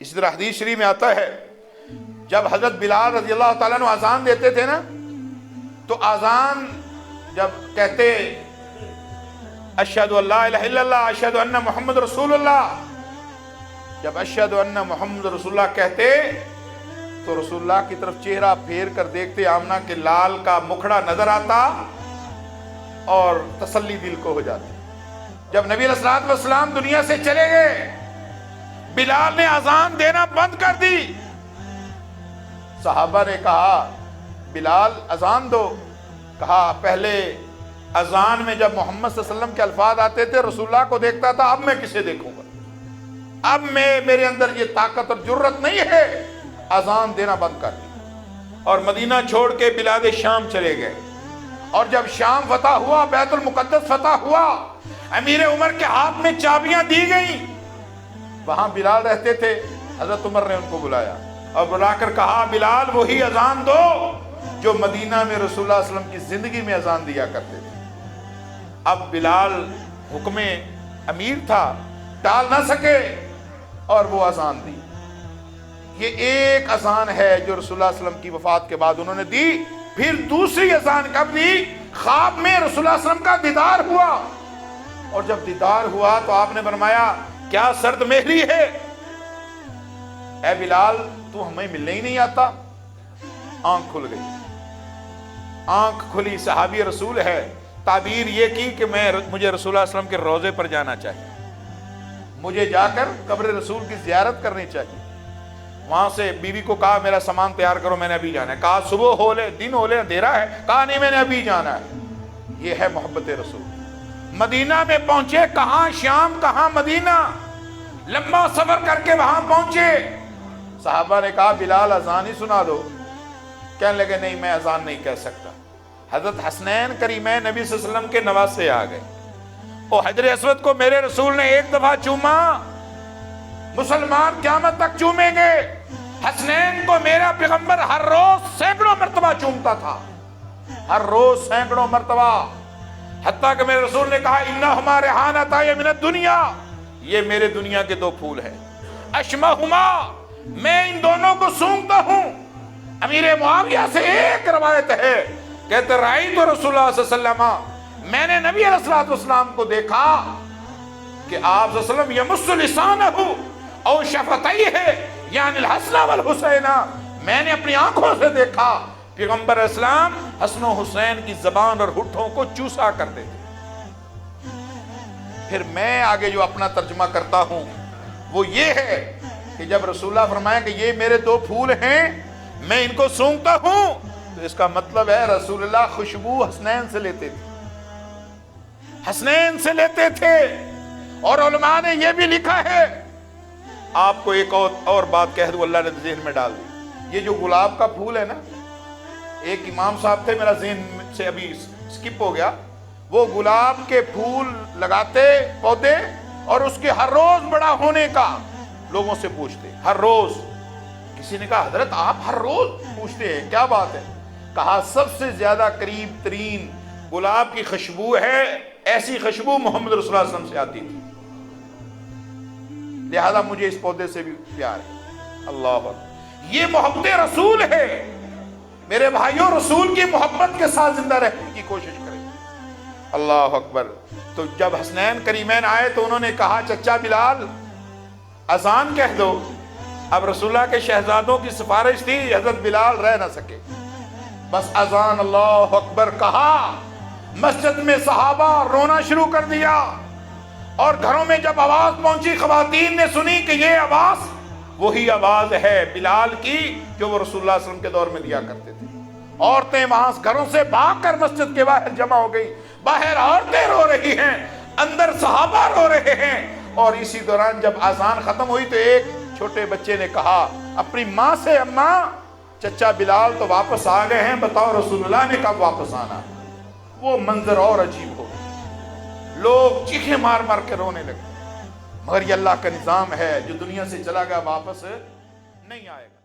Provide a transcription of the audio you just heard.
اسی طرح حدیث شریف میں آتا ہے جب حضرت بلال رضی اللہ تعالیٰ عنہ اذان دیتے تھے نا تو اذان جب کہتے اشہد ان لا الہ الا اللہ اشہد ان محمد رسول اللہ، جب اشہد ان محمد رسول اللہ کہتے تو رسول اللہ کی طرف چہرہ پھیر کر دیکھتے آمنہ کے لال کا مکھڑا نظر آتا اور تسلی دل کو ہو جاتی۔ جب نبی علیہ الصلوۃ والسلام دنیا سے چلے گئے بلال نے اذان دینا بند کر دی۔ صحابہ نے کہا بلال اذان دو، کہا پہلے اذان میں جب محمد صلی اللہ علیہ وسلم کے الفاظ آتے تھے رسول اللہ کو دیکھتا تھا، اب میں کسے دیکھوں گا، اب میرے اندر یہ طاقت اور جرت نہیں ہے، اذان دینا بند کر دی اور مدینہ چھوڑ کے بلاد شام چلے گئے۔ اور جب شام فتح ہوا، بیت المقدس فتح ہوا، امیر عمر کے ہاتھ میں چابیاں دی گئیں، وہاں بلال رہتے تھے، حضرت عمر نے ان کو بلایا اور بلا کر کہا بلال وہی اذان دو جو مدینہ میں رسول اللہ صلی اللہ علیہ وسلم کی زندگی میں اذان دیا کرتے تھے۔ اب بلال حکم امیر تھا، ٹال نہ سکے اور وہ اذان دی۔ یہ ایک اذان ہے جو رسول اللہ صلی اللہ علیہ وسلم کی وفات کے بعد انہوں نے دی۔ پھر دوسری اذان کب دی؟ خواب میں رسول اللہ صلی اللہ علیہ وسلم کا دیدار ہوا، اور جب دیدار ہوا تو آپ نے فرمایا کیا سرد مہری ہے، اے بلال تو ہمیں ملنے ہی نہیں آتا؟ آنکھ کھل گئی، آنکھ کھلی، صحابی رسول ہے، تعبیر یہ کی کہ مجھے رسول اللہ صلی اللہ علیہ وسلم کے روضے پر جانا چاہیے، مجھے جا کر قبر رسول کی زیارت کرنی چاہیے۔ وہاں سے بیوی کو کہا میرا سامان تیار کرو، میں نے ابھی جانا ہے۔ کہا صبح ہو لے، دن ہو لے، اندھیرا ہے، کہا نہیں میں نے ابھی جانا ہے۔ یہ ہے محبت رسول۔ مدینہ میں پہنچے، کہاں شام کہاں مدینہ، لمبا سفر کر کے وہاں پہنچے۔ صحابہ نے کہا بلال اذان ہی سنا دو، کہنے لگے نہیں میں اذان نہیں کہہ سکتا۔ حضرت حسنین کریمین نبی صلی اللہ علیہ وسلم کے نواسے آ گئے، اور حجر اسود کو میرے رسول نے ایک دفعہ چوما، مسلمان قیامت تک چومیں گے۔ حسنین کو میرا پیغمبر ہر روز سینکڑوں مرتبہ چومتا تھا، ہر روز سینکڑوں مرتبہ، حتیٰ کہ میرے رسول نے کہا انہما ریحانتان من الدنیا، یہ میرے دنیا کے دو پھول ہیں، اشمہما، میں ان دونوں کو سونگتا ہوں۔ امیر معاویہ سے ایک روایت ہے، کہتے رأیت رسول اللہ صلی اللہ علیہ وسلم، میں نے نبی علیہ السلام کو دیکھا کہ آپ صلی اللہ علیہ وسلم یمس لسانہ او شفتیہ یعنی الحسن والحسین، میں نے اپنی آنکھوں سے دیکھا پیغمبر اسلام حسن و حسین کی زبان اور ہونٹوں کو چوسا کرتے تھے۔ پھر میں آگے جو اپنا ترجمہ کرتا ہوں وہ یہ ہے کہ جب رسول اللہ فرمایا کہ یہ میرے دو پھول ہیں میں ان کو سونگتا ہوں، تو اس کا مطلب ہے رسول اللہ خوشبو حسنین سے لیتے تھے، حسنین سے لیتے تھے۔ اور علماء نے یہ بھی لکھا ہے، آپ کو ایک اور بات کہہ دوں، اللہ نے ذہن میں ڈال دی، یہ جو گلاب کا پھول ہے نا، ایک امام صاحب تھے، میرا ذہن سے ابھی سکپ ہو گیا، وہ گلاب کے پھول لگاتے پودے اور اس کے ہر روز بڑا ہونے کا لوگوں سے پوچھتے، ہر روز۔ کسی نے کہا حضرت آپ ہر روز پوچھتے ہیں، کیا بات ہے؟ کہا سب سے زیادہ قریب ترین گلاب کی خوشبو ہے، ایسی خوشبو محمد رسول اللہ صلی اللہ علیہ وسلم سے آتی تھی، لہذا مجھے اس پودے سے بھی پیار ہے۔ اللہ اکبر، یہ محبت رسول ہے۔ میرے بھائیوں رسول کی محبت کے ساتھ زندہ رہنے کی کوشش کریں۔ اللہ اکبر۔ تو جب حسنین کریمین آئے تو انہوں نے کہا چچا بلال اذان کہہ دو۔ اب رسول اللہ کے شہزادوں کی سفارش تھی، حضرت بلال رہ نہ سکے، بس اذان اللہ اکبر کہا، مسجد میں صحابہ رونا شروع کر دیا، اور گھروں میں جب آواز پہنچی خواتین نے سنی کہ یہ آواز وہی آواز ہے بلال کی جو وہ رسول اللہ صلی اللہ علیہ وسلم کے دور میں دیا کرتے تھے۔ عورتیں وہاں گھروں سے بھاگ کر مسجد کے باہر جمع ہو گئی، باہر عورتیں رو رہی ہیں، اندر صحابہ رو رہے ہیں۔ اور اسی دوران جب اذان ختم ہوئی تو ایک چھوٹے بچے نے کہا اپنی ماں سے، اماں چچا بلال تو واپس آ گئے ہیں، بتاؤ رسول اللہ نے کب واپس آنا؟ وہ منظر اور عجیب ہو گیا، لوگ چیخیں مار مار کے رونے لگے، مگر یہ اللہ کا نظام ہے، جو دنیا سے چلا گیا واپس نہیں آئے گا۔